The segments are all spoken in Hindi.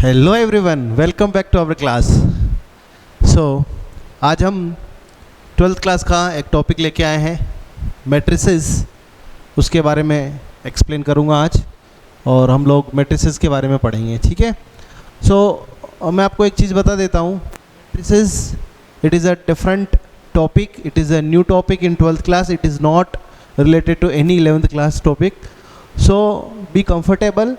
Hello everyone, welcome back to our class. आज हम 12th क्लास का एक टॉपिक लेके आए हैं, मैट्रिसेस। उसके बारे में एक्सप्लेन करूंगा आज, और हम लोग मैट्रिसेस के बारे में पढ़ेंगे, ठीक है। मैं आपको एक चीज़ बता देता हूँ। Matrices, it is a different topic, it is a new topic in 12th class, it is not related to any 11th class topic. So be comfortable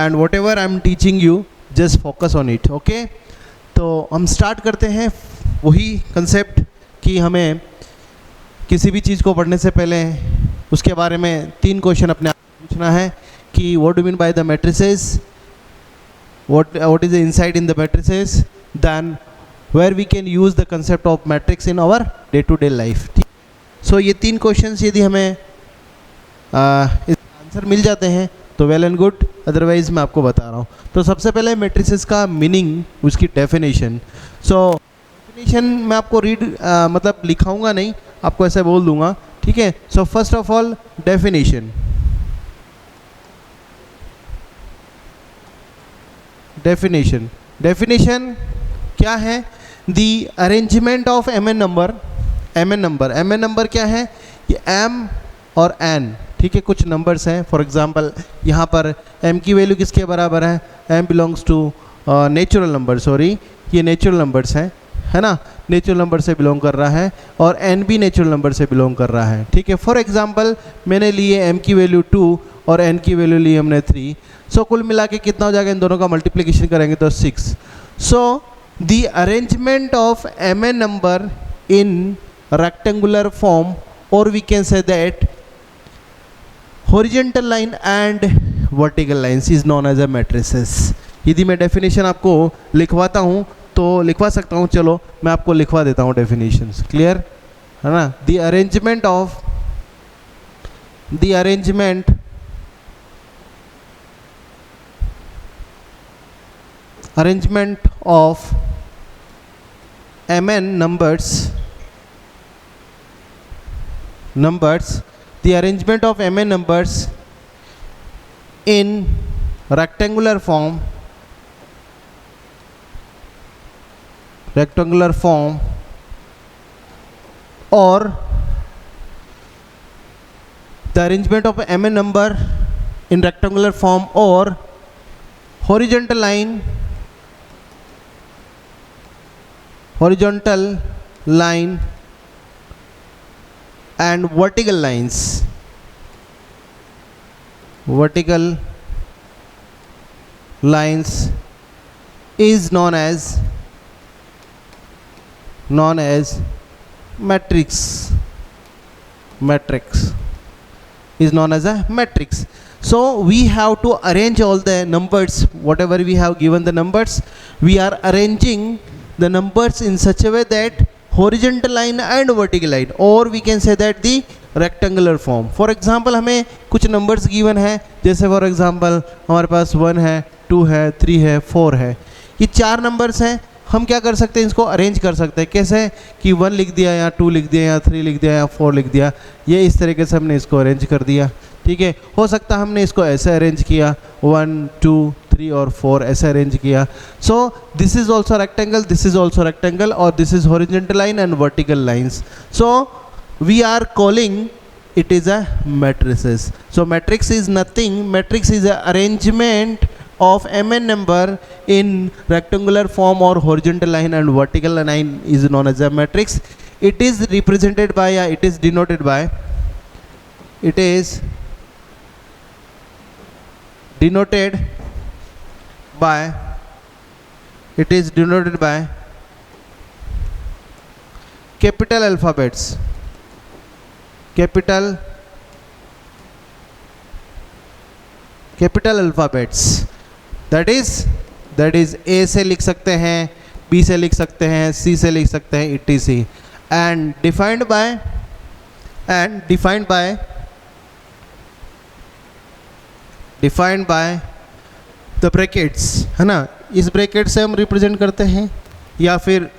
and whatever I'm teaching you, just focus on it, okay? तो हम स्टार्ट करते हैं वही कंसेप्ट कि हमें किसी भी चीज़ को पढ़ने से पहले उसके बारे में 3 क्वेश्चन अपने आप पूछना है कि what do you mean by the matrices, what is the insight in the matrices, then where we can use the concept of matrix in our day to day life. ये 3 क्वेश्चंस यदि हमें आंसर मिल जाते हैं तो वेल एंड गुड, अदरवाइज मैं आपको बता रहा हूँ। तो सबसे पहले मैट्रिसेस का मीनिंग, उसकी डेफिनेशन। डेफिनेशन मैं आपको मतलब लिखाऊंगा नहीं, आपको ऐसे बोल दूंगा, ठीक है। फर्स्ट ऑफ ऑल डेफिनेशन क्या है? The arrangement of mn number क्या है? ये m और n, ठीक है, कुछ नंबर्स हैं। फॉर एग्जांपल यहाँ पर m की वैल्यू किसके बराबर है? m belongs to natural number, ये नेचुरल नंबर्स हैं, है ना, नेचुरल नंबर से बिलोंग कर रहा है, और n भी नेचुरल नंबर से बिलोंग कर रहा है, ठीक है। फॉर एग्जांपल मैंने लिए m की वैल्यू 2 और n की वैल्यू ली हमने 3। कुल मिला के कितना हो जाएगा? इन दोनों का मल्टीप्लिकेशन करेंगे तो 6। The arrangement of mn number in rectangular form, or we can say that horizontal line and vertical lines is known as a matrices. यदि मैं डेफिनेशन आपको लिखवाता हूँ तो लिखवा सकता हूँ, चलो मैं आपको लिखवा देता हूँ डेफिनेशंस, क्लियर है ना। the arrangement of mn numbers, the arrangement of mn numbers in rectangular form or the arrangement of mn number in rectangular form or horizontal line and vertical lines is known as matrix is known as a matrix. So we have to arrange all the numbers, whatever we have given the numbers, we are arranging the numbers in such a way that horizontal line and vertical line, or we can say that the rectangular form. For example हमें कुछ numbers given है, जैसे for example हमारे पास 1 है, 2 है, 3 है, 4 है, ये 4 numbers हैं। हम क्या कर सकते हैं? इसको अरेंज कर सकते हैं। कैसे? कि 1 लिख दिया, या 2 लिख दिया, या 3 लिख दिया, या 4 लिख दिया, ये इस तरीके से हमने इसको अरेंज कर दिया, ठीक है। हो सकता है हमने इसको ऐसे अरेंज किया, 1 2 3 और 4 ऐसे अरेंज किया। This is also rectangle, this is also rectangle, और this is horizontal line and vertical lines. We are calling it is a matrices. Matrix is nothing, matrix is a arrangement of mn number in rectangular form or horizontal line and vertical line is known as a matrix. It is represented by, it is denoted by capital alphabets. Capital alphabets, that is A से लिख सकते हैं, B से लिख सकते हैं, C से लिख सकते हैं, etc. and defined by the brackets, है ना। इस ब्रैकेट से हम रिप्रेजेंट करते हैं, या फिर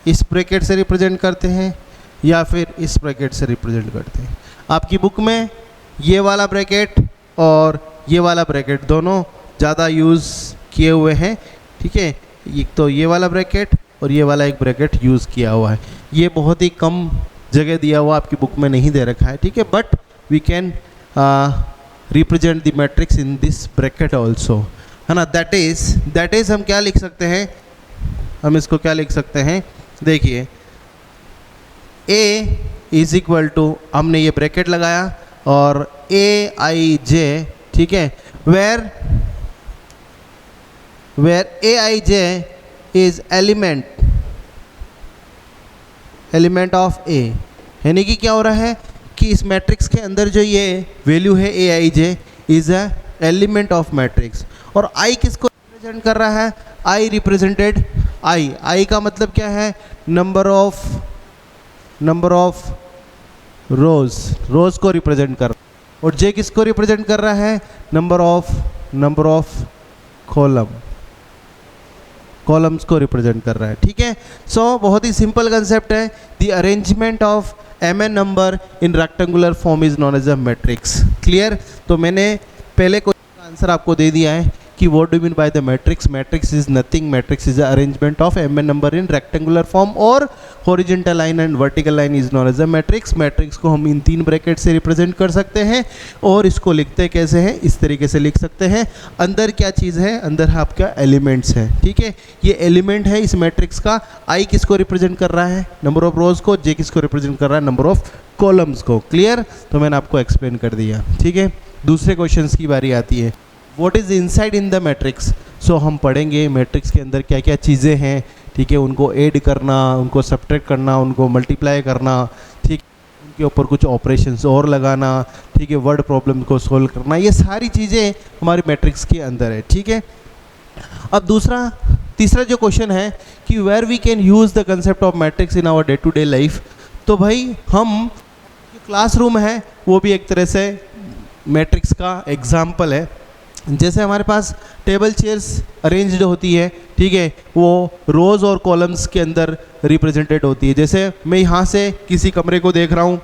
इस ब्रैकेट से रिप्रेजेंट करते हैं, या फिर इस ब्रैकेट से रिप्रेजेंट करते हैं। आपकी बुक में ये वाला ब्रैकेट और ये वाला ब्रैकेट दोनों ज़्यादा यूज़ किए हुए हैं, ठीक है। एक तो ये वाला ब्रैकेट और ये वाला एक ब्रैकेट यूज़ किया हुआ है। ये बहुत ही कम जगह दिया हुआ, आपकी बुक में नहीं दे रखा है, ठीक है, but we can represent the matrix in this bracket also, है ना। दैट इज़ हम क्या लिख सकते हैं, हम इसको क्या लिख सकते हैं, देखिए A इज इक्वल टू, हमने ये ब्रैकेट लगाया और Aij, ठीक है, where Aij is element of A, यानी कि क्या हो रहा है कि इस मैट्रिक्स के अंदर जो ये वैल्यू है Aij is a element of matrix. और I किसको रिप्रेजेंट कर रहा है, I रिप्रेजेंटेड I का मतलब क्या है, नंबर ऑफ रोज को रिप्रेजेंट कर रहा है, और J किसको रिप्रेजेंट कर रहा है, नंबर ऑफ कॉलम्स को रिप्रेजेंट कर रहा है, ठीक है। सो बहुत ही सिंपल कंसेप्ट है, the arrangement of mn number in rectangular form is known as a matrix. Clear. तो मैंने पहले क्वेश्चन का आंसर आपको दे दिया है कि what do mean by the matrix. Matrix is nothing, matrix is arrangement of mn number in rectangular form और horizontal line and vertical line is known as a matrix. Matrix को हम इन 3 ब्रैकेट से रिप्रेजेंट कर सकते हैं, और इसको लिखते कैसे हैं, इस तरीके से लिख सकते हैं। अंदर क्या चीज़ है, अंदर आपका एलिमेंट्स है, ठीक है। ये एलिमेंट है इस मैट्रिक्स का। I किसको रिप्रेजेंट कर रहा है, नंबर ऑफ रोज को, J किसको रिप्रेजेंट कर रहा है, नंबर ऑफ कॉलम्स को। क्लियर। तो मैंने आपको एक्सप्लेन कर दिया, ठीक है। दूसरे क्वेश्चन की बारी आती है, what is inside in the matrix. So हम पढ़ेंगे मैट्रिक्स के अंदर क्या क्या चीज़ें हैं, ठीक है, उनको ऐड करना, उनको सब्ट्रैक्ट करना, उनको मल्टीप्लाई करना, ठीक, उनके ऊपर कुछ ऑपरेशंस और लगाना, ठीक है, वर्ड प्रॉब्लम को सोल्व करना, ये सारी चीज़ें हमारी मैट्रिक्स के अंदर है, ठीक है। अब तीसरा जो क्वेश्चन है कि where we can use the concept of matrix in our day to day life. तो भाई हम क्लासरूम है वो भी एक तरह से मैट्रिक्स का एग्जाम्पल है। जैसे हमारे पास टेबल चेयर्स अरेंज्ड होती है, ठीक है, वो रोज़ और कॉलम्स के अंदर रिप्रेजेंटेड होती है। जैसे मैं यहाँ से किसी कमरे को देख रहा हूँ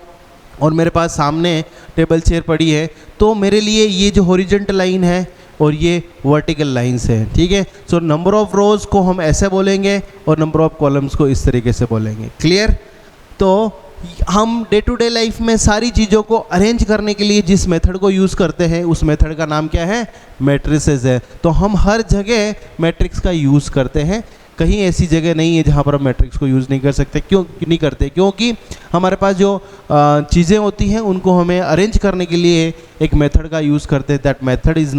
और मेरे पास सामने टेबल चेयर पड़ी है, तो मेरे लिए ये जो हॉरिजॉन्टल लाइन है और ये वर्टिकल लाइंस है, ठीक है। सो नंबर ऑफ रोज़ को हम ऐसे बोलेंगे और नंबर ऑफ कॉलम्स को इस तरीके से बोलेंगे। क्लियर। तो हम डे टू डे लाइफ में सारी चीज़ों को अरेंज करने के लिए जिस मेथड को यूज़ करते हैं उस मेथड का नाम क्या है, मैट्रिसेस है। तो हम हर जगह मैट्रिक्स का यूज़ करते हैं, कहीं ऐसी जगह नहीं है जहाँ पर हम मैट्रिक्स को यूज़ नहीं कर सकते। क्यों नहीं करते, क्योंकि हमारे पास जो चीज़ें होती हैं उनको हमें अरेंज करने के लिए एक मेथड का यूज़ करते हैं। That method is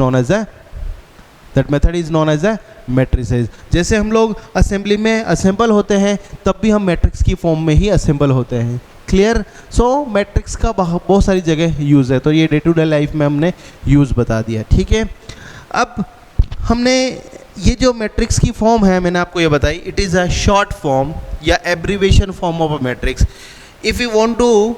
known as a matrices. जैसे हम लोग असेंबली में असेंबल होते हैं तब भी हम मैट्रिक्स की फॉर्म में ही असेंबल होते हैं। क्लियर। सो मैट्रिक्स का बहुत सारी जगह यूज़ है, तो ये डे टू डे लाइफ में हमने यूज़ बता दिया, ठीक है। अब हमने ये जो मैट्रिक्स की फॉर्म है मैंने आपको ये बताई, it is a short form या abbreviation form of a matrix. If you want to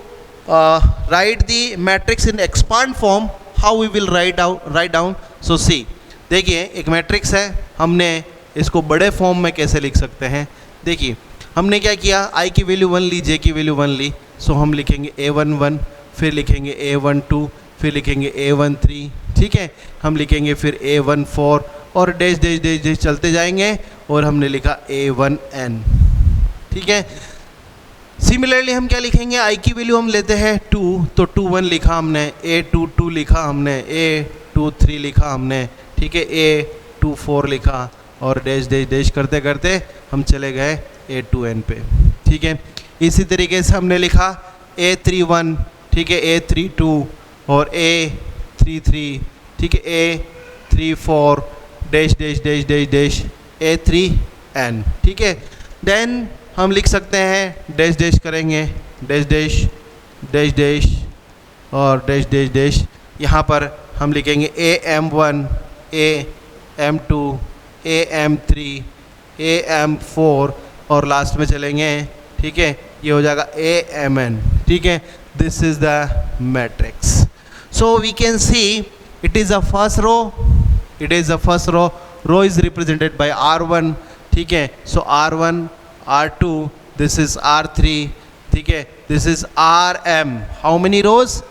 write the matrix in expand form, how we will write down. So see, देखिए एक मैट्रिक्स है, हमने इसको बड़े फॉर्म में कैसे लिख सकते हैं। देखिए हमने क्या किया, I की वैल्यू 1 ली, J की वैल्यू 1 ली, सो हम लिखेंगे A11, फिर लिखेंगे A12, फिर लिखेंगे A13, ठीक है, हम लिखेंगे फिर A14 और डैश डैश डैश डैश चलते जाएंगे और हमने लिखा A1n, ठीक है। सिमिलरली हम क्या लिखेंगे, I की वैल्यू हम लेते हैं 2, तो 21 लिखा हमने, A22 लिखा हमने, A23 लिखा हमने, ठीक है, A24 लिखा और डैश डैश डैश करते करते हम चले गए A2n पे, ठीक है। इसी तरीके से हमने लिखा A31, ठीक है, A32 और A33, ठीक है, A34 dash dash dash dash dash A3n, ठीक है। देन हम लिख सकते हैं डैश डैश करेंगे, डैश डैश डैश डैश और डैश डैश डैश। यहाँ पर हम लिखेंगे AM1, AM2, AM3, AM4 और लास्ट में चलेंगे, ठीक है, ये हो जाएगा AMN, ठीक है। This is the matrix. So we can see it is a first row, row is represented by R1, ठीक है। सो R1, R2, this is R3, ठीक है, this is RM। How many rows,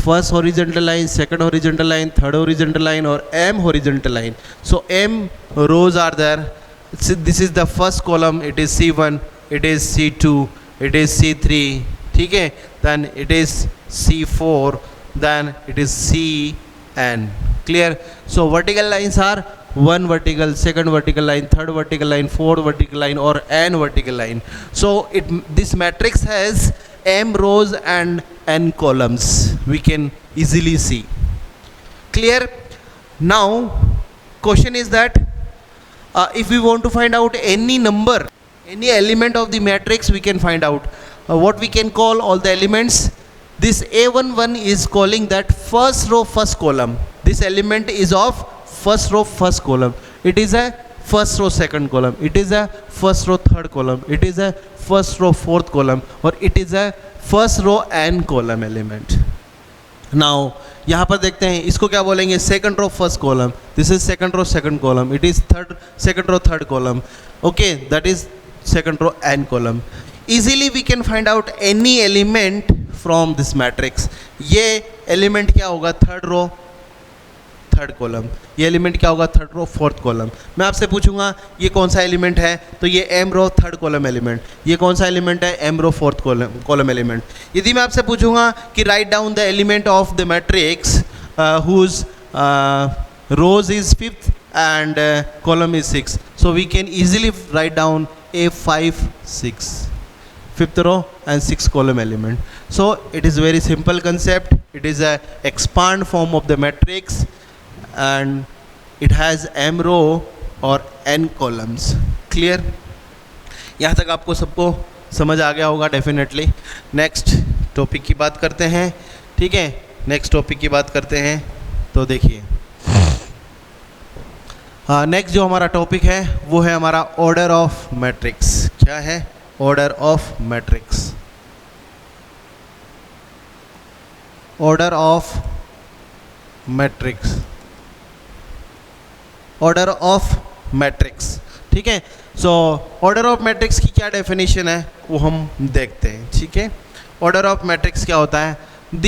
first horizontal line, second horizontal line, third horizontal line, or m horizontal line. So m rows are there. This is the first column, it is C1, it is C2, it is C3, okay? Then it is C4, then it is Cn. Clear? So vertical lines are one vertical, second vertical line, third vertical line, fourth vertical line, or n vertical line. So this matrix has m rows and n columns. We can easily see. Clear? Now question is that if we want to find out any number, any element of the matrix, we can find out what we can call all the elements. This A11 is calling that first row first column. This element is of first row first column. It is a first row second column. It is a first row third column. It is a first row fourth column, or it is a first row n column element. Now यहाँ पर देखते हैं इसको क्या बोलेंगे, second row first column. This is second row second column. It is third second row third column. Okay, that is second row n column. Easily we can find out any element from this matrix. ये एलिमेंट क्या होगा, थर्ड रो थर्ड कॉलम. ये एलिमेंट क्या होगा, थर्ड रो फोर्थ कॉलम. मैं आपसे पूछूंगा ये कौन सा एलिमेंट है, तो ये m row third column element. ये कौन सा एलिमेंट है, m row fourth column element. यदि मैं आपसे पूछूंगा कि write down the element of the matrix whose rows is fifth and column is six, so we can easily write down A5 6, fifth row and sixth column element. So it is very simple concept. It is a expand form of the matrix and it has m row or n columns. Clear? यहाँ तक आपको सबको समझ आ गया होगा डेफिनेटली. नेक्स्ट टॉपिक की बात करते हैं. ठीक है, नेक्स्ट टॉपिक की बात करते हैं. तो देखिए नेक्स्ट जो हमारा टॉपिक है वो है हमारा ऑर्डर ऑफ मैट्रिक्स. क्या है, order of matrix. Order of matrix. Order of matrix. ठीक है, सो ऑर्डर ऑफ मैट्रिक्स की क्या डेफिनेशन है वो हम देखते हैं. ठीक है, ऑर्डर ऑफ मैट्रिक्स क्या होता है, the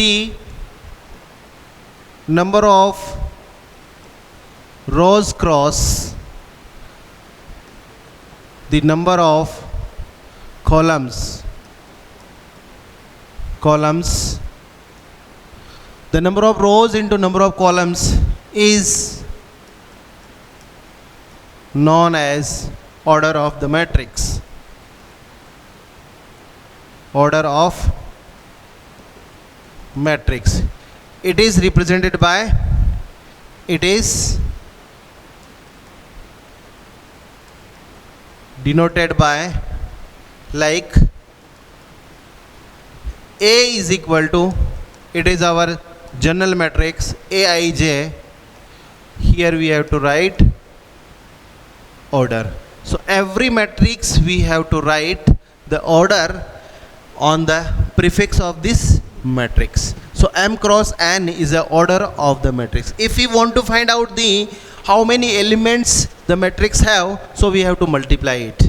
number of rows cross the number of columns the number of rows into number of columns is known as order of the matrix. Order of matrix. It is represented by, it is denoted by like A is equal to, it is our general matrix Aij. Here we have to write order. So every matrix we have to write the order on the prefix of this matrix. So m cross n is the order of the matrix. If we want to find out the how many elements the matrix have, so we have to multiply it,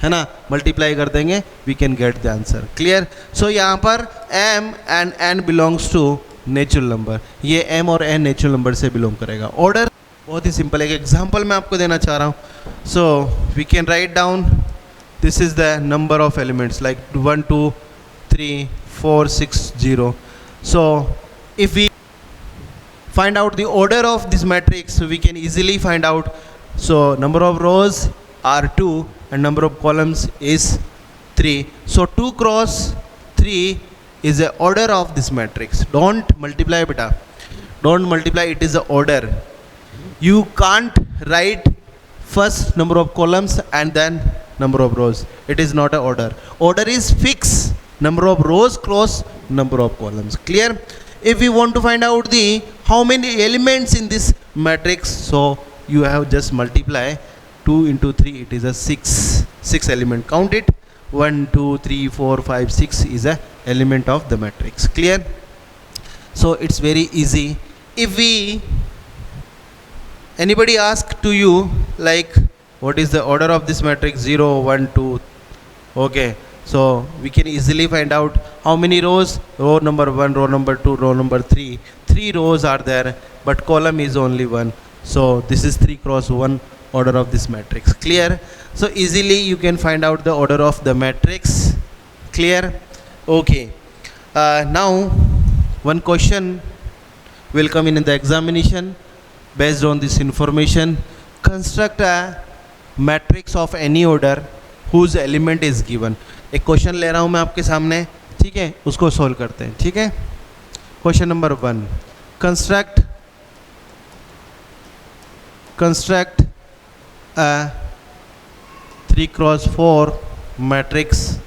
है ना. मल्टीप्लाई कर देंगे, we can get the answer. Clear? So यहाँ पर m and n belongs to natural number. ये m और n नेचुरल नंबर से बिलोंग करेगा. ऑर्डर बहुत ही सिंपल है. एक एग्जांपल मैं आपको देना चाह रहा हूँ. So we can write down, this is the number of elements like 1 2 3 4 6 0. So if we find out the order of this matrix, so we can easily find out. So number of rows are 2 and number of columns is 3. So 2 cross 3 is the order of this matrix. Don't multiply beta, don't multiply, it is the order. You can't write first number of columns and then number of rows. It is not an order. Order is fixed, number of rows cross number of columns. Clear? If we want to find out the how many elements in this matrix, so you have just multiply 2 into 3, it is a 6 element. Count it, 1 2 3 4 5 6 is a element of the matrix. Clear? So it's very easy. If we anybody ask to you like what is the order of this matrix, 0 1 2, okay, So we can easily find out how many rows. Row number 1, row number 2, row number 3. 3 rows are there, but column is only 1. So this is 3 cross 1 order of this matrix. Clear? So easily you can find out the order of the matrix. Clear? Okay. Now one question will come in the examination based on this information. Construct a matrix of any order whose element is given. एक क्वेश्चन ले रहा हूँ मैं आपके सामने, ठीक है, उसको सोल्व करते हैं. ठीक है. Question number 1, construct a 3 cross 4 matrix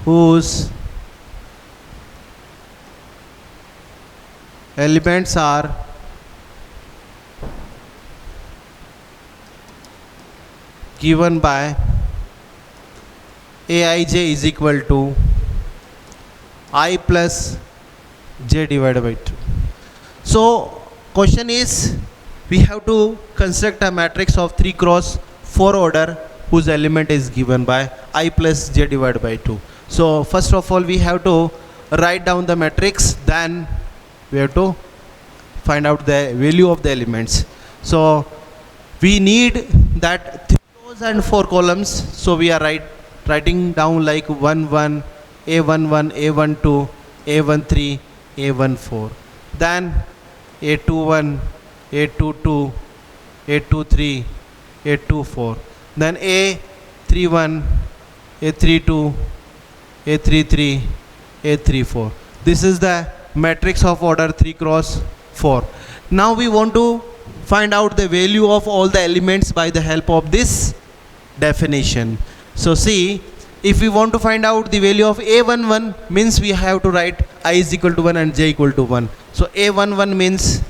whose elements are given by Aij is equal to I plus j divided by 2. So question is, we have to construct a matrix of 3 cross 4 order whose element is given by I plus j divided by 2. So first of all we have to write down the matrix, then we have to find out the value of the elements. So we need that 3 rows and 4 columns. So we are writing down like 1 1, A11, A12, A13, A14. Then A21, A22, A23, A24. Then A31, A32, A33, A34. This is the matrix of order 3 cross 4. Now we want to find out the value of all the elements by the help of this definition. So see, if we want to find out the value of A11, means we have to write I is equal to 1 and j equal to 1. So A11 means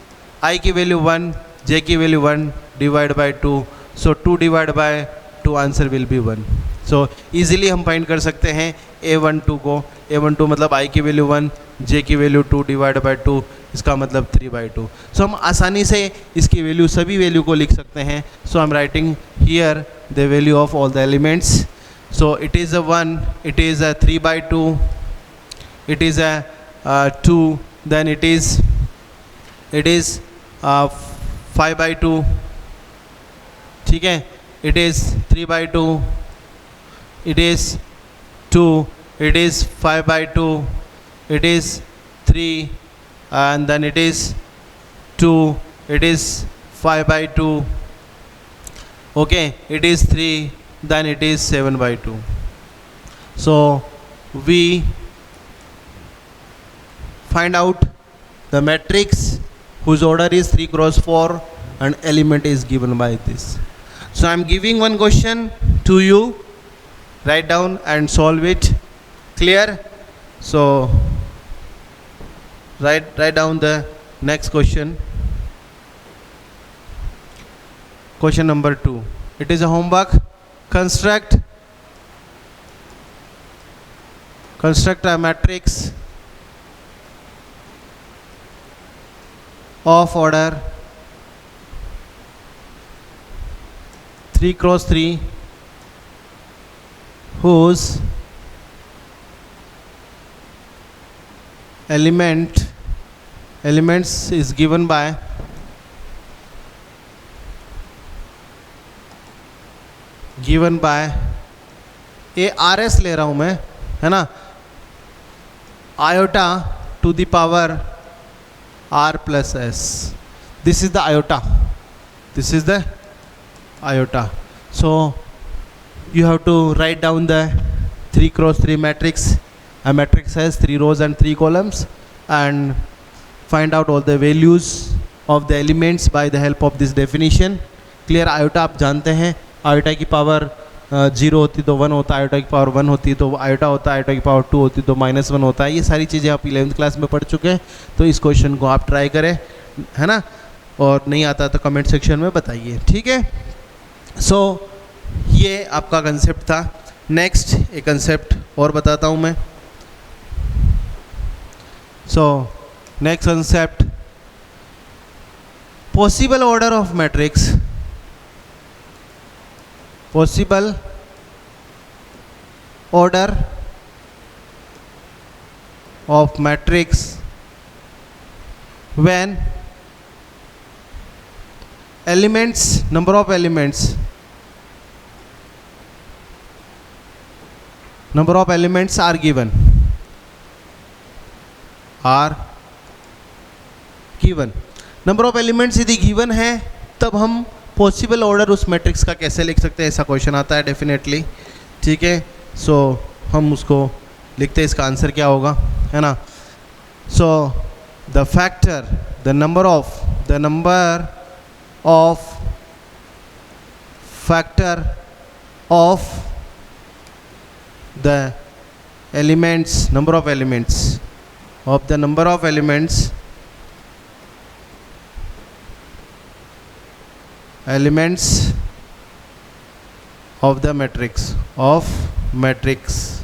I की value 1, j की value 1 divided by 2. So 2 divided by 2 answer will be 1. So easily हम फाइंड कर सकते हैं A12 को. A12 मतलब I की वैल्यू 1, j की वैल्यू 2 डिवाइड बाई 2, इसका मतलब 3/2. सो हम आसानी से इसकी वैल्यू, सभी वैल्यू को लिख सकते हैं. So I am writing here the value of all the elements. So it is a 1, it is a 3/2, it is a 2, then it is 5/2. ठीक है, it is 3/2, it is 2, it is 5/2, it is 3, and then it is 2, it is 5/2, okay, it is 3, then it is 7/2. So we find out the matrix whose order is 3 cross 4 and element is given by this. So I am giving one question to you, write down and solve it. Clear? So write down the next question. Question number 2. It is a homework. Construct a matrix of order 3 cross 3 whose elements is given by ARS ले रहा हूँ मैं, है ना, iota to the power R plus S. This is the iota. This is the iota. So you have to write down the 3 cross 3 matrix. A matrix has 3 rows and 3 columns, and find out all the values of the elements by the help of this definition. Clear? iota आप जानते हैं, iota की पावर 0 होती तो 1 होता है, iota की पावर 1 होती तो iota होता है, iota की पावर 2 होती तो -1 होता है. ये सारी चीज़ें आप 11th क्लास में पढ़ चुके हैं. तो इस क्वेश्चन को आप ट्राई करें, है ना, और नहीं आता तो कमेंट सेक्शन में बताइए. ठीक है. सो ये आपका कंसेप्ट था. नेक्स्ट एक कंसेप्ट और बताता हूँ मैं. So next concept, possible order of matrix possible order of matrix when elements, number of elements are given, number of elements यदि गिवन है तब हम पॉसिबल ऑर्डर उस मैट्रिक्स का कैसे लिख सकते हैं, ऐसा क्वेश्चन आता है डेफिनेटली, ठीक है। सो हम उसको लिखते हैं, इसका आंसर क्या होगा, है ना। So the factor, the number of factor of the elements, number of elements of the matrix,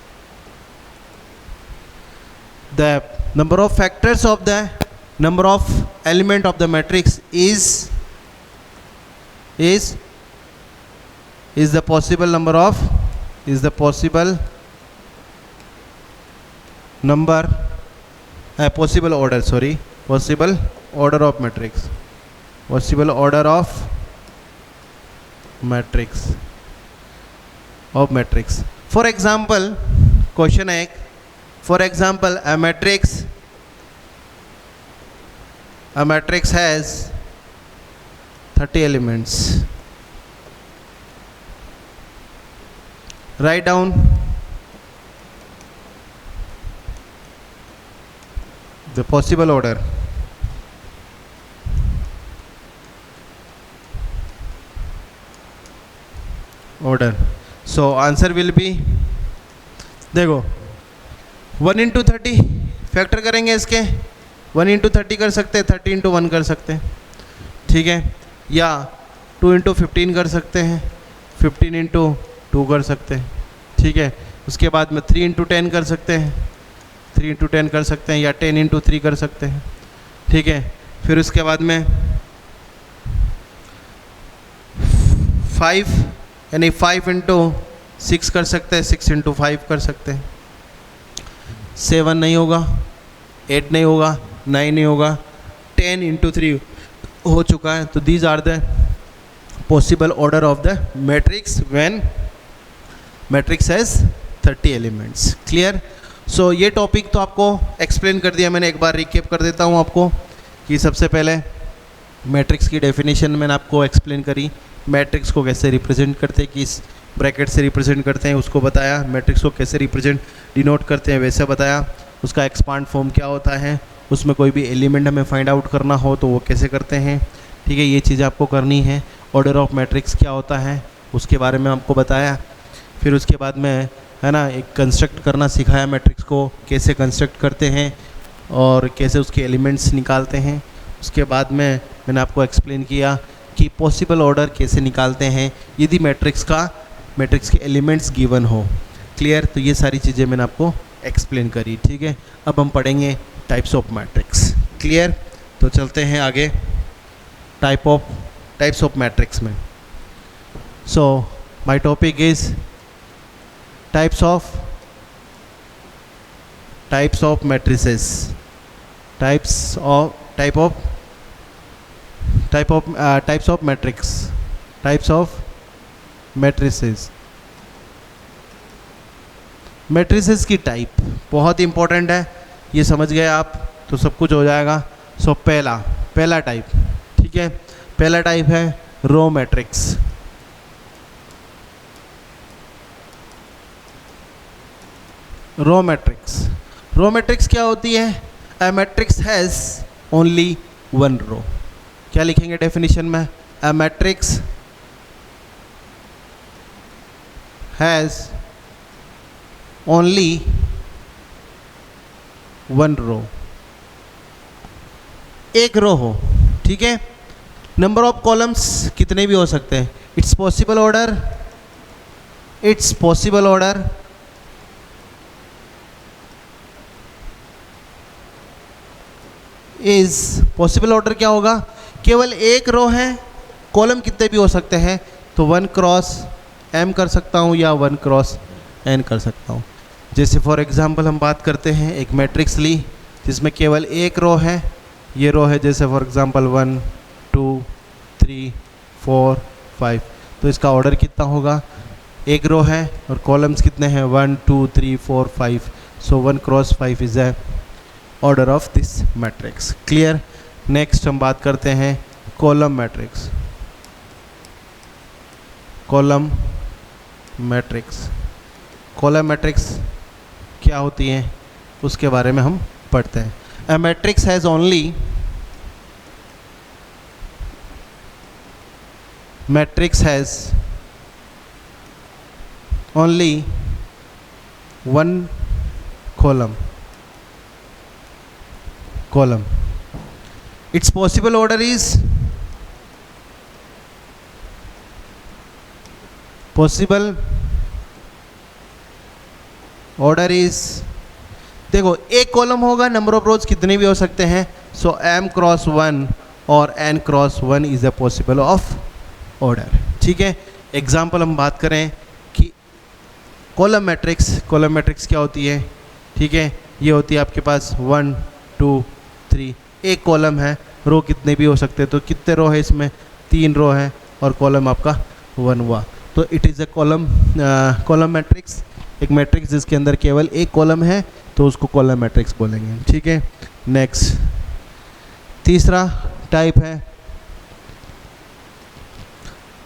the number of factors of the number of element of the matrix is the possible order of matrix, for example, question 1, for example, a matrix has 30 elements. Write down the possible order. So answer will be, देखो 1 into 30 फैक्टर करेंगे इसके, 1 into 30 कर सकते हैं, 30 into 1 कर सकते हैं, ठीक है, या 2 into 15 कर सकते हैं, 15 into 2 कर सकते हैं, ठीक है। उसके बाद में 3 into 10 कर सकते हैं, 3 into 10 कर सकते हैं, या 10 into 3 कर सकते हैं, ठीक है। फिर उसके बाद में 5 यानी 5 into 6 कर सकते हैं, 6 into 5 कर सकते हैं, 7 नहीं होगा, 8 नहीं होगा, 9 नहीं होगा, 10 into 3 हो चुका है। तो these are the possible order of the matrix when matrix has 30 elements. Clear. So ये टॉपिक तो आपको एक्सप्लेन कर दिया मैंने, एक बार रिकेप कर देता हूँ आपको कि सबसे पहले मैट्रिक्स की डेफिनेशन मैंने आपको एक्सप्लेन करी, मैट्रिक्स को कैसे रिप्रेजेंट करते हैं, किस ब्रैकेट से रिप्रेजेंट करते हैं उसको बताया, मैट्रिक्स को कैसे डिनोट करते हैं वैसे बताया, उसका एक्सपांड फॉर्म क्या होता है, उसमें कोई भी एलिमेंट हमें फाइंड आउट करना हो तो वो कैसे करते हैं, ठीक है, ये चीज़ आपको करनी है। ऑर्डर ऑफ मैट्रिक्स क्या होता है उसके बारे में आपको बताया। फिर उसके बाद में, है ना, एक कंस्ट्रक्ट करना सिखाया, मैट्रिक्स को कैसे कंस्ट्रक्ट करते हैं और कैसे उसके एलिमेंट्स निकालते हैं। उसके बाद में मैंने आपको एक्सप्लेन किया कि पॉसिबल ऑर्डर कैसे निकालते हैं यदि मैट्रिक्स के एलिमेंट्स गिवन हो। क्लियर। तो ये सारी चीज़ें मैंने आपको एक्सप्लेन करी, ठीक है। अब हम पढ़ेंगे टाइप्स ऑफ मैट्रिक्स। क्लियर। तो चलते हैं आगे टाइप्स ऑफ मैट्रिक्स में। So my topic is types of matrices, types of matrices. Matrices की टाइप बहुत इंपॉर्टेंट है, ये समझ गए आप तो सब कुछ हो जाएगा। सो पहला टाइप, ठीक है, पहला टाइप है रो मैट्रिक्स। रो मैट्रिक्स क्या होती है? A matrix has only one row. क्या लिखेंगे डेफिनेशन में? A matrix has only one row, एक रो हो, ठीक है। नंबर ऑफ कॉलम्स कितने भी हो सकते हैं। It's possible order is possible order क्या होगा? केवल एक रो है, कॉलम कितने भी हो सकते हैं, तो 1 क्रॉस m कर सकता हूँ या 1 क्रॉस n कर सकता हूँ। जैसे फॉर एग्जांपल हम बात करते हैं, एक मैट्रिक्स ली जिसमें केवल एक रो है, ये रो है जैसे फॉर एग्जांपल 1 2 3 4 5, तो इसका ऑर्डर कितना होगा, एक रो है और कॉलम्स कितने हैं 1 2 3 4 5, सो 1 cross 5 is the order of this matrix. Clear. Next हम बात करते हैं column matrix. Column matrix, column matrix क्या होती हैं उसके बारे में हम पढ़ते हैं। अ matrix has only one column. Its possible order is देखो एक कॉलम होगा, नंबर ऑफ रोज कितने भी हो सकते हैं, सो m क्रॉस 1 और n cross 1 is a possible of order. ठीक है। एग्जाम्पल हम बात करें कि कॉलम मैट्रिक्स क्या होती है। ठीक है, ये होती है आपके पास 1 2 3, एक कॉलम है, रो कितने भी हो सकते हैं, तो कितने रो है इसमें, 3 रो है और कॉलम आपका 1 हुआ, तो it is a column matrix. एक मैट्रिक्स जिसके अंदर केवल एक कॉलम है तो उसको कॉलम मैट्रिक्स बोलेंगे। ठीक है। नेक्स्ट तीसरा टाइप है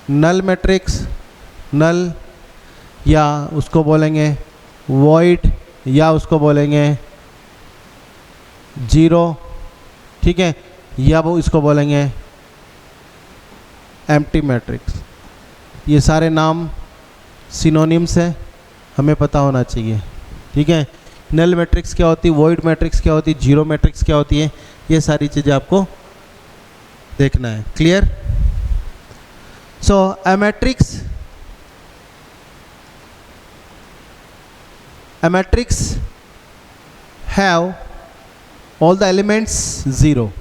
नल मैट्रिक्स। नल या उसको बोलेंगे वॉइड या उसको बोलेंगे जीरो। ठीक है, या वो इसको बोलेंगे एम्प्टी मैट्रिक्स। ये सारे नाम सिनोनिम्स हैं, हमें पता होना चाहिए। ठीक है। नल मैट्रिक्स क्या होती है, वॉइड मैट्रिक्स क्या होती है, जीरो मैट्रिक्स क्या होती है, ये सारी चीज़ें आपको देखना है। Clear. So a matrix have all the elements 0.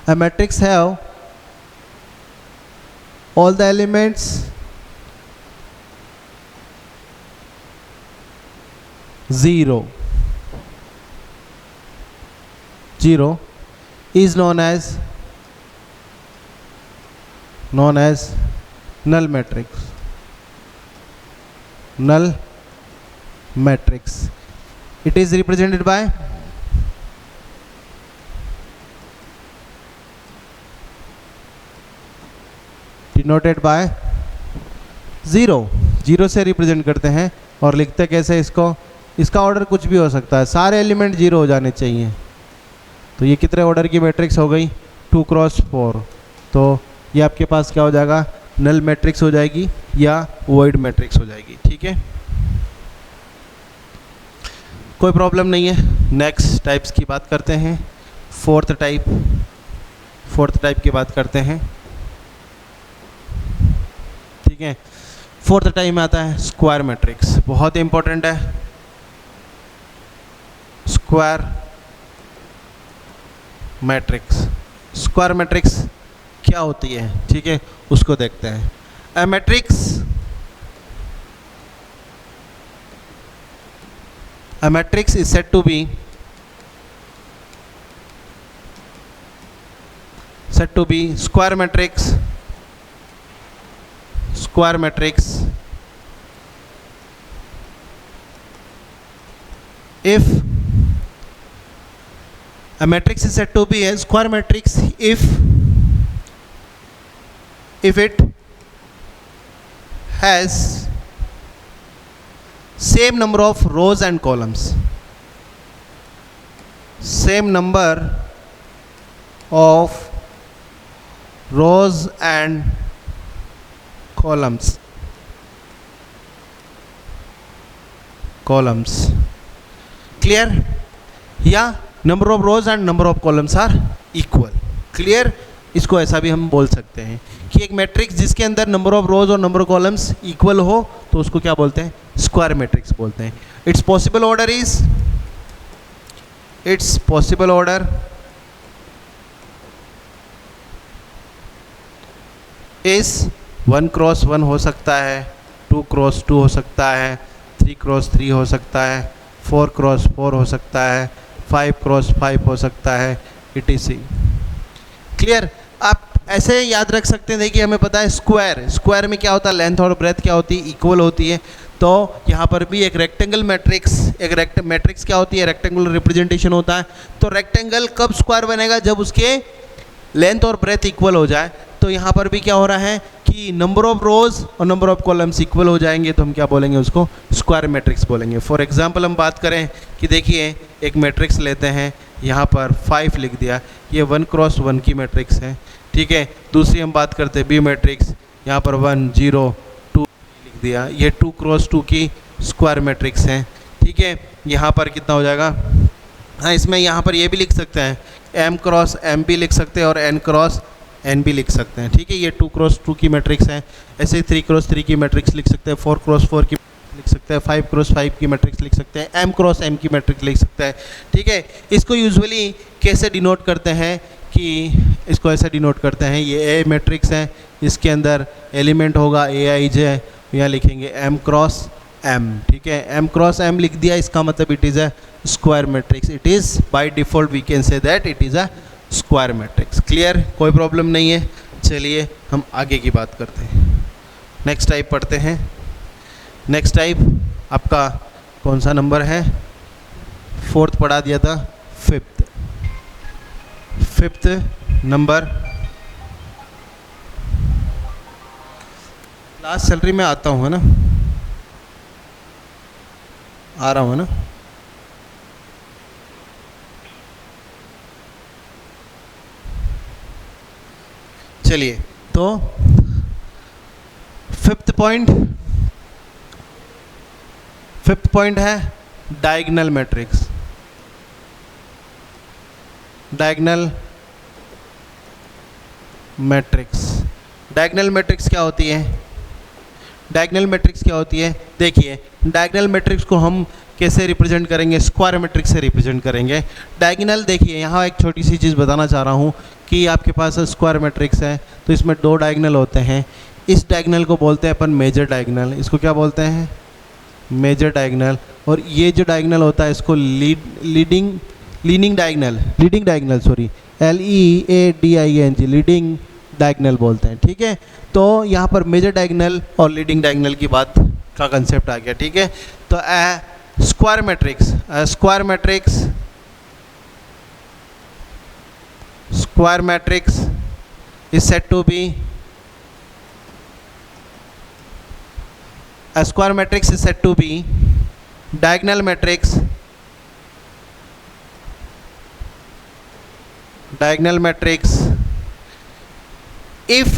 A matrix have all the elements 0. 0 is known as null matrix. Null matrix. It is represented by denoted by 0। 0 से रिप्रेजेंट करते हैं और लिखते कैसे इसको, इसका ऑर्डर कुछ भी हो सकता है, सारे एलिमेंट 0 हो जाने चाहिए। तो ये कितने ऑर्डर की मैट्रिक्स हो गई, 2 क्रॉस 4, तो ये आपके पास क्या हो जाएगा, नल मैट्रिक्स हो जाएगी या वॉइड मैट्रिक्स हो जाएगी। ठीक है, कोई प्रॉब्लम नहीं है। नेक्स्ट टाइप्स की बात करते हैं। फोर्थ टाइप की बात करते हैं। ठीक है, फोर्थ टाइप में आता है स्क्वायर मैट्रिक्स, बहुत इंपॉर्टेंट है। स्क्वायर मैट्रिक्स क्या होती है, ठीक है, उसको देखते हैं। A matrix is said to be square matrix if a matrix is said to be a square matrix if it has same number of rows and columns. Same number of rows and columns. Clear? या number of rows and number of columns are equal. Clear? इसको ऐसा भी हम बोल सकते हैं कि एक मैट्रिक्स जिसके अंदर नंबर ऑफ रोज और नंबर ऑफ कॉलम्स इक्वल हो तो उसको क्या बोलते हैं, स्क्वायर मैट्रिक्स बोलते हैं। It's possible order is 1 cross 1 हो सकता है, 2 क्रॉस 2 हो सकता है, 3 क्रॉस 3 हो सकता है, 4 क्रॉस 4 हो सकता है, 5 क्रॉस 5 हो सकता है, etc। क्लियर? आप ऐसे याद रख सकते हैं। देखिए हमें पता है स्क्वायर में क्या होता है, लेंथ और ब्रेथ क्या होती है, इक्वल होती है। तो यहाँ पर भी एक रेक्टेंगल मैट्रिक्स, मैट्रिक्स क्या होती है, रेक्टेंगुलर रिप्रेजेंटेशन होता है। तो रेक्टेंगल कब स्क्वायर बनेगा, जब उसके लेंथ और ब्रेथ इक्वल हो जाए। तो यहाँ पर भी क्या हो रहा है कि नंबर ऑफ रोज और नंबर ऑफ कॉलम्स इक्वल हो जाएंगे, तो हम क्या बोलेंगे, उसको स्क्वायर मैट्रिक्स बोलेंगे। फॉर एग्जांपल हम बात करें कि देखिए एक मैट्रिक्स लेते हैं, यहाँ पर 5 लिख दिया, ये 1 क्रॉस 1 की मैट्रिक्स है, ठीक है। दूसरी हम बात करते हैं बी मैट्रिक्स, यहाँ पर 1 0 2 लिख दिया, ये 2 क्रॉस 2 की स्क्वायर मैट्रिक्स है, ठीक है। यहाँ पर कितना हो जाएगा, हाँ इसमें यहाँ पर ये भी लिख सकते हैं, m क्रॉस m भी लिख सकते हैं और n क्रॉस n भी लिख सकते हैं, ठीक है। ये 2 क्रॉस 2 की मैट्रिक्स है। ऐसे 3 क्रॉस 3 की मैट्रिक्स लिख सकते हैं, 4 क्रॉस 4 की लिख सकते हैं, 5 क्रॉस 5 की मैट्रिक्स लिख सकते हैं, m क्रॉस m की मैट्रिक्स लिख सकते हैं, ठीक है। इसको यूजुअली कैसे डिनोट करते हैं कि इसको ऐसे डिनोट करते हैं, ये A मैट्रिक्स है, इसके अंदर एलिमेंट होगा aij, यहाँ लिखेंगे m क्रॉस m, ठीक है। m क्रॉस m लिख दिया, इसका मतलब it is a square matrix. It is by default we can say that it is a square matrix. Clear? कोई प्रॉब्लम नहीं है। चलिए हम आगे की बात करते हैं, नेक्स्ट टाइप पढ़ते हैं। नेक्स्ट टाइप आपका कौन सा नंबर है, 4th पढ़ा दिया था, 5th नंबर। लास्ट सैलरी में आता हूँ, है ना, आ रहा हूँ ना। चलिए तो 5th पॉइंट है डायगोनल मैट्रिक्स। डायगोनल मैट्रिक्स क्या होती है, डायगोनल मैट्रिक्स क्या होती है, देखिए डायगोनल मैट्रिक्स को हम कैसे रिप्रेजेंट करेंगे, स्क्वायर मैट्रिक्स से रिप्रेजेंट करेंगे। डायगोनल, देखिए यहाँ एक छोटी सी चीज़ बताना चाह रहा हूँ कि आपके पास स्क्वायर मैट्रिक्स है तो इसमें 2 डायगोनल होते हैं। इस डायगोनल को बोलते हैं अपन मेजर डायगोनल, इसको क्या बोलते हैं, मेजर डायगोनल। और ये जो डायगोनल होता है इसको leading diagonal LEADING leading diagonal बोलते हैं, ठीक है। तो यहाँ पर मेजर डायगोनल और लीडिंग डायगोनल की बात का कंसेप्ट आ गया, ठीक है। तो square matrix is said to be a square matrix is said to be diagonal matrix if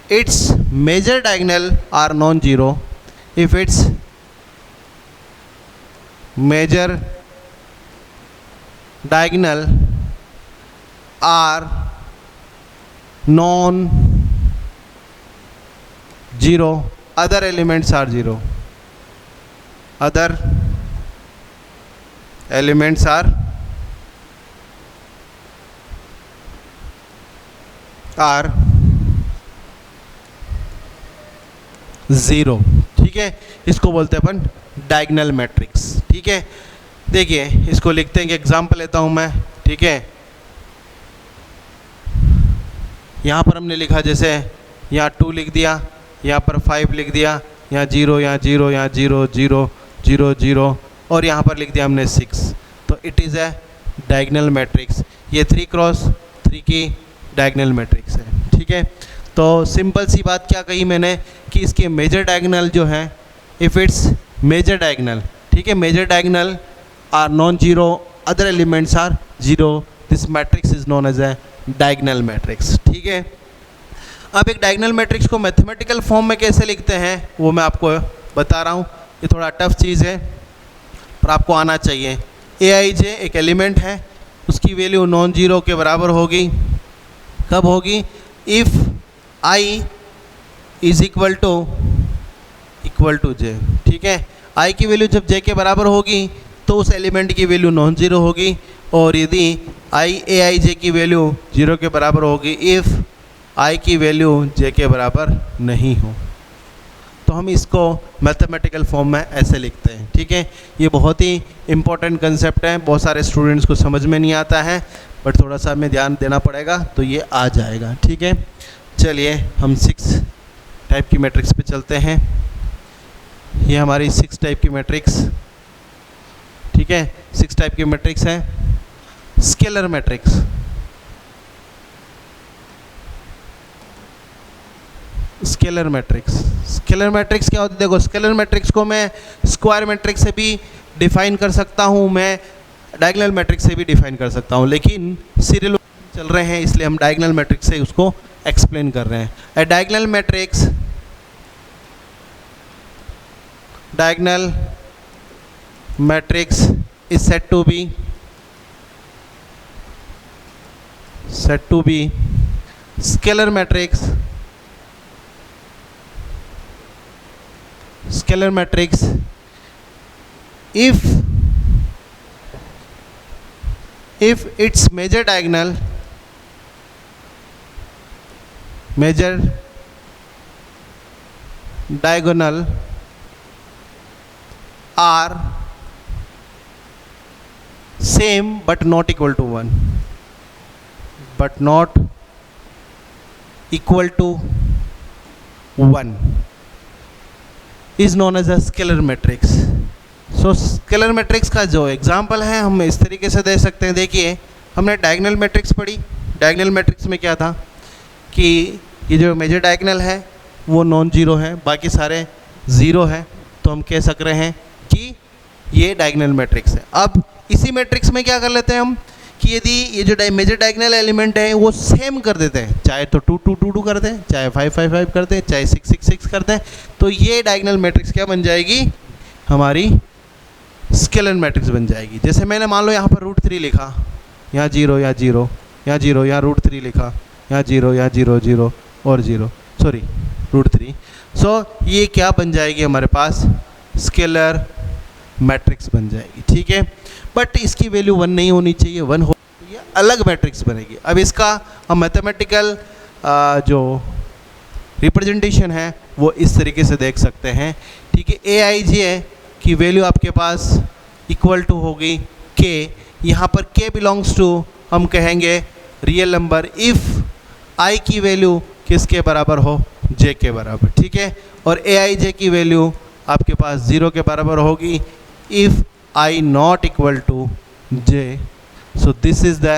its major diagonal are non-zero, if its major diagonal are non-zero, other elements are zero, other elements are zero, ठीक है। इसको बोलते हैं अपन डायगोनल मैट्रिक्स, ठीक है। देखिए इसको लिखते हैं कि एग्जाम्पल लेता हूँ मैं, ठीक है। यहाँ पर हमने लिखा, जैसे यहाँ 2 लिख दिया, यहाँ पर 5 लिख दिया, यहाँ 0, यहाँ 0, यहाँ 0 0 0 0 और यहाँ पर लिख दिया हमने 6। तो it is a diagonal matrix. ये 3 क्रॉस 3 की डायगोनल मैट्रिक्स है, ठीक है। तो सिंपल सी बात क्या कही मैंने कि इसके मेजर डायगोनल जो है, इफ़ इट्स मेजर डायगोनल, ठीक है, major diagonal are non zero, other elements are zero, this matrix is known as a diagonal matrix, ठीक है। अब एक डायगोनल मैट्रिक्स को मैथमेटिकल फॉर्म में कैसे लिखते हैं वो मैं आपको बता रहा हूँ। ये थोड़ा टफ चीज़ है पर आपको आना चाहिए। aij एक एलिमेंट है, उसकी वैल्यू नॉन जीरो के बराबर होगी। कब होगी? If i is equal to j, ठीक है। i की वैल्यू जब j के बराबर होगी तो उस एलिमेंट की वैल्यू नॉन ज़ीरो होगी, और यदि aij की वैल्यू 0 के बराबर होगी, इफ़ आई की वैल्यू जे के बराबर नहीं हो, तो हम इसको मैथमेटिकल फॉर्म में ऐसे लिखते हैं। ठीक है, ये बहुत ही इम्पोर्टेंट कंसेप्ट है, बहुत सारे स्टूडेंट्स को समझ में नहीं आता है, बट थोड़ा सा हमें ध्यान देना पड़ेगा तो ये आ जाएगा। ठीक है, चलिए हम 6 टाइप की मैट्रिक्स पे चलते हैं। ये हमारी 6 टाइप की मैट्रिक्स, ठीक है, 6 टाइप की मैट्रिक्स है। Scalar matrix, scalar matrix, scalar matrix क्या होती है? देखो, स्केलर मैट्रिक्स को मैं स्क्वायर मैट्रिक्स से भी डिफाइन कर सकता हूँ, मैं डायगोनल मैट्रिक्स से भी डिफाइन कर सकता हूँ, लेकिन सीरियल चल रहे हैं इसलिए हम डायगोनल मैट्रिक्स से उसको एक्सप्लेन कर रहे हैं। A diagonal matrix, diagonal matrix is said to be scalar matrix, scalar matrix if its major diagonal are same but not equal to 1, but not equal to 1 is known as a scalar matrix. So scalar matrix का जो एग्जाम्पल है हम इस तरीके से दे सकते हैं। देखिए, हमने डायगोनल मैट्रिक्स पढ़ी, डायगोनल मैट्रिक्स में क्या था कि ये जो मेजर डायगोनल है वो नॉन जीरो है, बाकी सारे ज़ीरो है, तो हम कह सक रहे हैं कि ये डायगोनल मैट्रिक्स है। अब इसी मैट्रिक्स में क्या कर लेते हैं हम कि यदि ये जो मेजर डायगोनल एलिमेंट है वो सेम कर देते हैं, चाहे तो 2 2 2 2 कर दें, चाहे 5 5 5 कर दें, चाहे 6 6 6 कर दें, तो ये डायगोनल मैट्रिक्स क्या बन जाएगी? हमारी स्केलर मैट्रिक्स बन जाएगी। जैसे मैंने मान लो यहाँ पर √3 लिखा, यहाँ 0 यहाँ 0 यहाँ 0, यहाँ √3 लिखा, यहाँ 0 यहाँ 0 0 और 0, सॉरी √3। सो ये क्या बन जाएगी? हमारे पास स्केलर मैट्रिक्स बन जाएगी। ठीक है, बट इसकी वैल्यू 1 नहीं होनी चाहिए, 1 हो तो ये अलग मैट्रिक्स बनेगी। अब इसका हम मैथमेटिकल जो रिप्रेजेंटेशन है वो इस तरीके से देख सकते हैं। ठीक है, Aij की वैल्यू आपके पास इक्वल टू होगी k, यहाँ पर k बिलोंग्स टू हम कहेंगे रियल नंबर इफ़ i की वैल्यू किसके बराबर हो? j के बराबर। ठीक है, और Aij की वैल्यू आपके पास 0 के बराबर होगी if I not equal to j. So this is the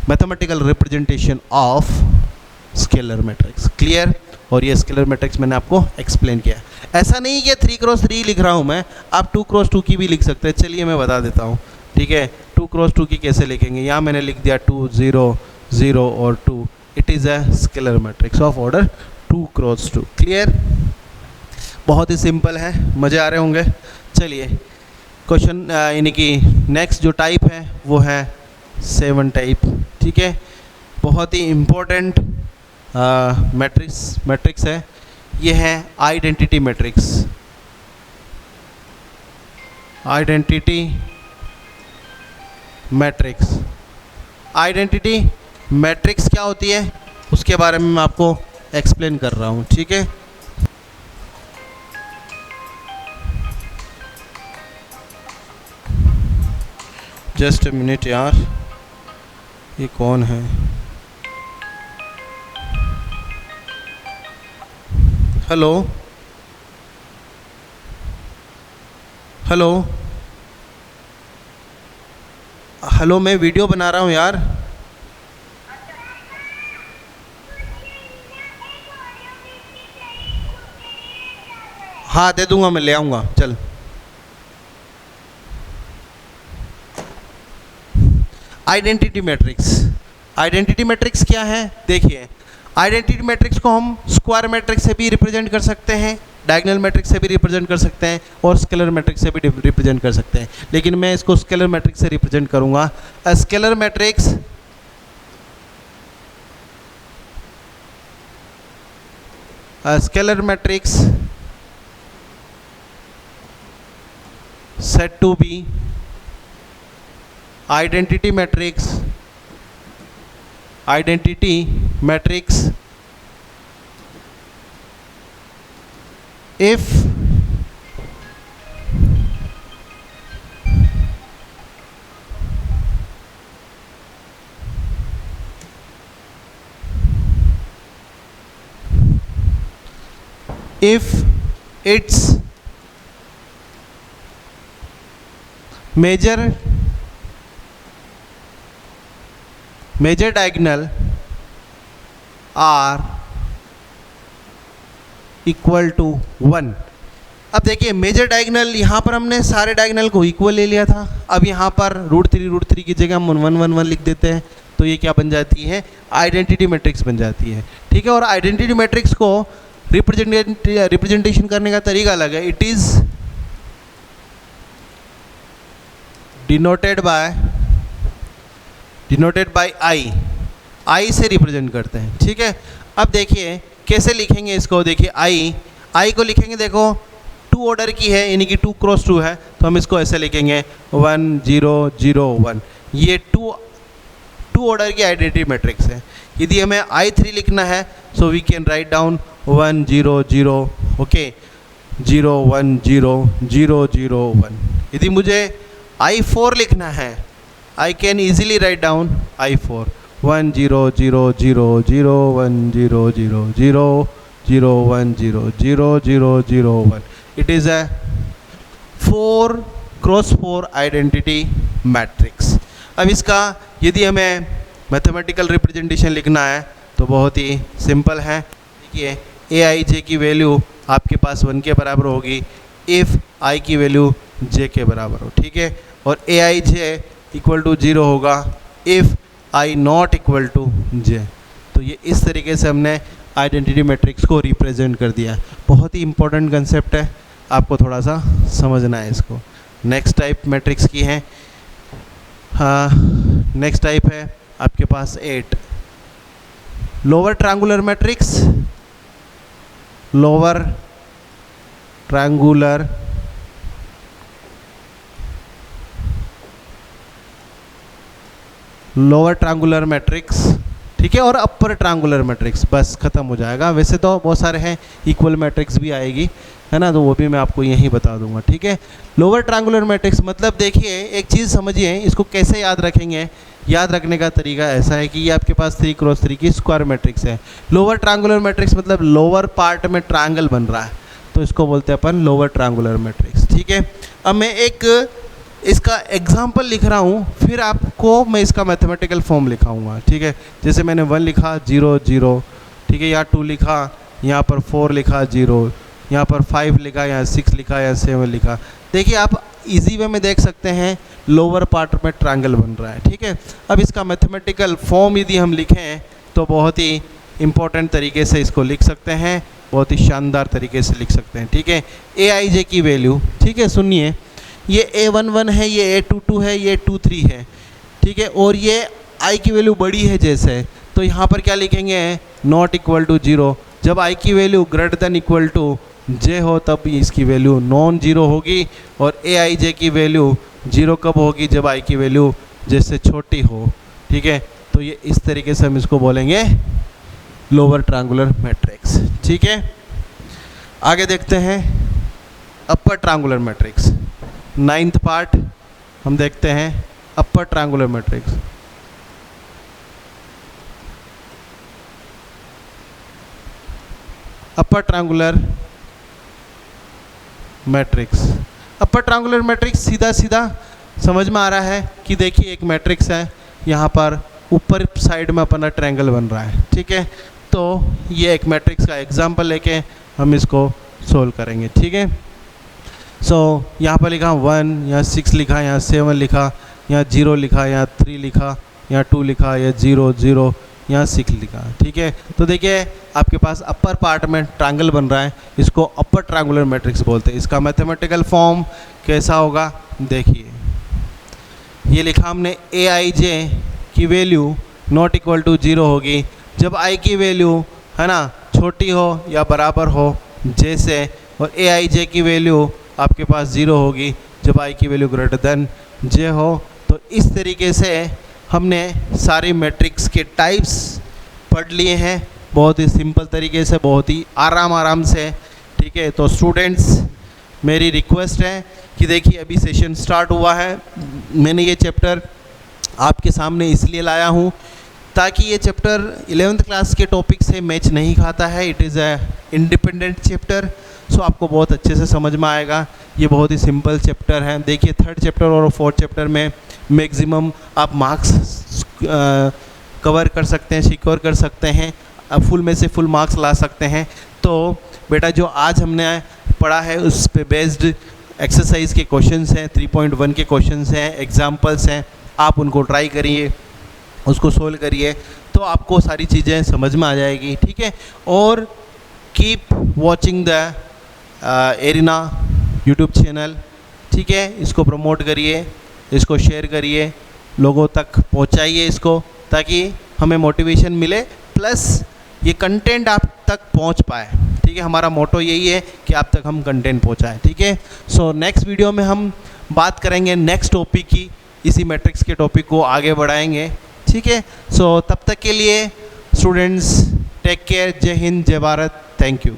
mathematical representation of scalar matrix. Clear? और ये स्केलर मैट्रिक्स मैंने आपको एक्सप्लेन किया। ऐसा नहीं कि 3x3 लिख रहा हूँ मैं, आप 2x2 की भी लिख सकते हैं। चलिए मैं बता देता हूँ। ठीक है, 2x2 की कैसे लिखेंगे? यहाँ मैंने लिख दिया 2 0 0 और 2। It is a scalar matrix of order 2x2। Clear? बहुत ही सिंपल है, मज़े आ रहे होंगे। चलिए क्वेश्चन यानी कि नेक्स्ट जो टाइप है वो है 7 टाइप। ठीक है, बहुत ही इम्पोर्टेंट मैट्रिक्स है। ये है identity matrix. Identity matrix, identity matrix क्या होती है उसके बारे में मैं आपको एक्सप्लेन कर रहा हूँ। ठीक है, जस्ट अ मिनट यार, ये कौन है? हेलो हेलो हेलो, मैं वीडियो बना रहा हूँ यार। हाँ दे दूंगा, मैं ले आऊँगा, चल। आइडेंटिटी मैट्रिक्स, आइडेंटिटी मैट्रिक्स क्या है? देखिए, आइडेंटिटी मैट्रिक्स को हम स्क्वायर मैट्रिक्स से भी रिप्रेजेंट कर सकते हैं, डायगोनल मैट्रिक्स से भी रिप्रेजेंट कर सकते हैं और स्केलर मैट्रिक्स से भी रिप्रेजेंट कर सकते हैं, लेकिन मैं इसको स्केलर मैट्रिक्स से रिप्रेजेंट करूंगा। A scalar matrix said to be identity matrix, identity matrix if its major diagonal are equal to 1। अब देखिए मेजर डायगोनल, यहाँ पर हमने सारे डायगोनल को इक्वल ले लिया था। अब यहाँ पर √3 की जगह हम 1 1 1 लिख देते हैं, तो ये क्या बन जाती है, आइडेंटिटी मैट्रिक्स बन जाती है। ठीक है, और आइडेंटिटी मैट्रिक्स को रिप्रेजेंटेशन करने का तरीका अलग है। इट इज डिनोटेड बाय आई से रिप्रेजेंट करते हैं। ठीक है, अब देखिए कैसे लिखेंगे इसको। देखिए आई को लिखेंगे, देखो 2 ऑर्डर की है, यानी कि 2 क्रॉस 2 है, तो हम इसको ऐसे लिखेंगे 1 0 0 1। ये 2 ऑर्डर की आइडेंटिटी मैट्रिक्स है। यदि हमें I3 लिखना है, so we can write down 1 0 0 okay 0 1 0 0 0 1। यदि मुझे I4 लिखना है, I can easily write down I4 1 0 0 0 0 1 0 0 0 0 1 0 0 0 0 1। It is a 4 cross 4 identity matrix. अब इसका यदि हमें मैथमेटिकल रिप्रेजेंटेशन लिखना है तो बहुत ही सिंपल है। देखिए Aij की वैल्यू आपके पास 1 के बराबर होगी इफ़ I की वैल्यू j के बराबर हो। ठीक है, और Aij इक्वल टू 0 होगा if I not equal to j। तो ये इस तरीके से हमने आइडेंटिटी मैट्रिक्स को रिप्रेजेंट कर दिया। बहुत ही इंपॉर्टेंट कंसेप्ट है, आपको थोड़ा सा समझना है इसको। नेक्स्ट टाइप मैट्रिक्स की है, हाँ नेक्स्ट टाइप है आपके पास 8 lower triangular matrix. Lower triangular matrix, ठीक है, और अपर ट्रायंगुलर मैट्रिक्स, बस ख़त्म हो जाएगा। वैसे तो बहुत सारे हैं, इक्वल मैट्रिक्स भी आएगी, है ना, तो वो भी मैं आपको यहीं बता दूंगा। ठीक है, लोअर ट्रायंगुलर मैट्रिक्स मतलब देखिए एक चीज़ समझिए, इसको कैसे याद रखेंगे। याद रखने का तरीका ऐसा है कि ये आपके पास 3 क्रॉस 3 की स्क्वायर मैट्रिक्स है। लोअर ट्रायंगुलर मैट्रिक्स मतलब लोअर पार्ट में ट्रायंगल बन रहा है, तो इसको बोलते हैं अपन लोअर ट्रायंगुलर मैट्रिक्स। ठीक है, अब मैं एक इसका एग्जाम्पल लिख रहा हूँ, फिर आपको मैं इसका मैथमेटिकल फॉर्म लिखाऊंगा। ठीक है, जैसे मैंने 1 लिखा 0 0, ठीक है, यहाँ 2 लिखा, यहाँ पर 4 लिखा 0, यहाँ पर 5 लिखा, यहाँ 6 लिखा, यहाँ 7 लिखा। देखिए आप इजी वे में देख सकते हैं लोअर पार्ट में ट्रायंगल बन रहा है। ठीक है, अब इसका मैथमेटिकल फॉर्म यदि हम लिखें तो बहुत ही इम्पोर्टेंट तरीके से इसको लिख सकते हैं, बहुत ही शानदार तरीके से लिख सकते हैं। ठीक है, Aij की वैल्यू, ठीक है, सुनिए, ये A11 है, ये A22 है, ये A23 है। ठीक है, और ये I की वैल्यू बड़ी है जैसे, तो यहाँ पर क्या लिखेंगे, नॉट इक्वल टू 0। जब I की value greater than equal to j हो तब इसकी वैल्यू नॉन जीरो होगी, और Aij की वैल्यू 0 कब होगी, जब I की वैल्यू जैसे छोटी हो। ठीक है, तो ये इस तरीके से हम इसको बोलेंगे लोअर ट्रायंगुलर मैट्रिक्स। ठीक है, आगे देखते हैं upper triangular matrix. 9th part हम देखते हैं upper triangular matrix. Upper triangular matrix, upper triangular matrix सीधा सीधा समझ में आ रहा है कि देखिए एक मैट्रिक्स है, यहाँ पर ऊपर साइड में अपना ट्रायंगल बन रहा है। ठीक है, तो ये एक मैट्रिक्स का एग्जांपल लेके हम इसको सोल्व करेंगे। ठीक है, सो यहाँ पर लिखा 1, यहाँ 6 लिखा, यहाँ 7 लिखा, यहाँ 0 लिखा, यहाँ 3 लिखा, यहाँ 2 लिखा, यहाँ 0 0, यहाँ 6 लिखा। ठीक है, तो देखिए आपके पास अपर पार्ट में ट्रायंगल बन रहा है, इसको अपर ट्रायंगुलर मैट्रिक्स बोलते हैं। इसका मैथमेटिकल फॉर्म कैसा होगा, देखिए ये लिखा हमने Aij की वैल्यू नॉट इक्वल टू 0 होगी जब I की वैल्यू, है ना, छोटी हो या बराबर हो j से, और Aij की वैल्यू आपके पास 0 होगी जब I की वैल्यू ग्रेटर देन j हो। तो इस तरीके से हमने सारी मैट्रिक्स के टाइप्स पढ़ लिए हैं बहुत ही सिंपल तरीके से, बहुत ही आराम से, ठीक है। तो स्टूडेंट्स मेरी रिक्वेस्ट है कि देखिए अभी सेशन स्टार्ट हुआ है, मैंने ये चैप्टर आपके सामने इसलिए लाया हूँ ताकि ये चैप्टर 11th क्लास के टॉपिक से मैच नहीं खाता है, it is a independent chapter. So आपको बहुत अच्छे से समझ में आएगा, ये बहुत ही सिंपल चैप्टर है। देखिए 3rd चैप्टर और 4th चैप्टर में मैक्सिमम आप मार्क्स कवर कर सकते हैं, सिक्योर कर सकते हैं, फुल में से फुल मार्क्स ला सकते हैं। तो बेटा जो आज हमने पढ़ा है उस पे बेस्ड एक्सरसाइज के क्वेश्चंस हैं, 3.1 के क्वेश्चंस हैं, एग्जांपल्स हैं, आप उनको ट्राई करिए, उसको सोल्व करिए, तो आपको सारी चीज़ें समझ में आ जाएगी, ठीक है। और keep watching the arena YouTube channel, ठीक है। इसको प्रमोट करिए, इसको शेयर करिए, लोगों तक पहुंचाइए इसको, ताकि हमें मोटिवेशन मिले, प्लस ये कंटेंट आप तक पहुंच पाए, ठीक है। हमारा मोटो यही है कि आप तक हम कंटेंट पहुंचाएं, ठीक है। सो नेक्स्ट वीडियो में हम बात करेंगे नेक्स्ट टॉपिक की, इसी मैट्रिक्स के टॉपिक को आगे बढ़ाएंगे, ठीक है। सो तब तक के लिए स्टूडेंट्स टेक केयर, जय हिंद, जय भारत, थैंक यू।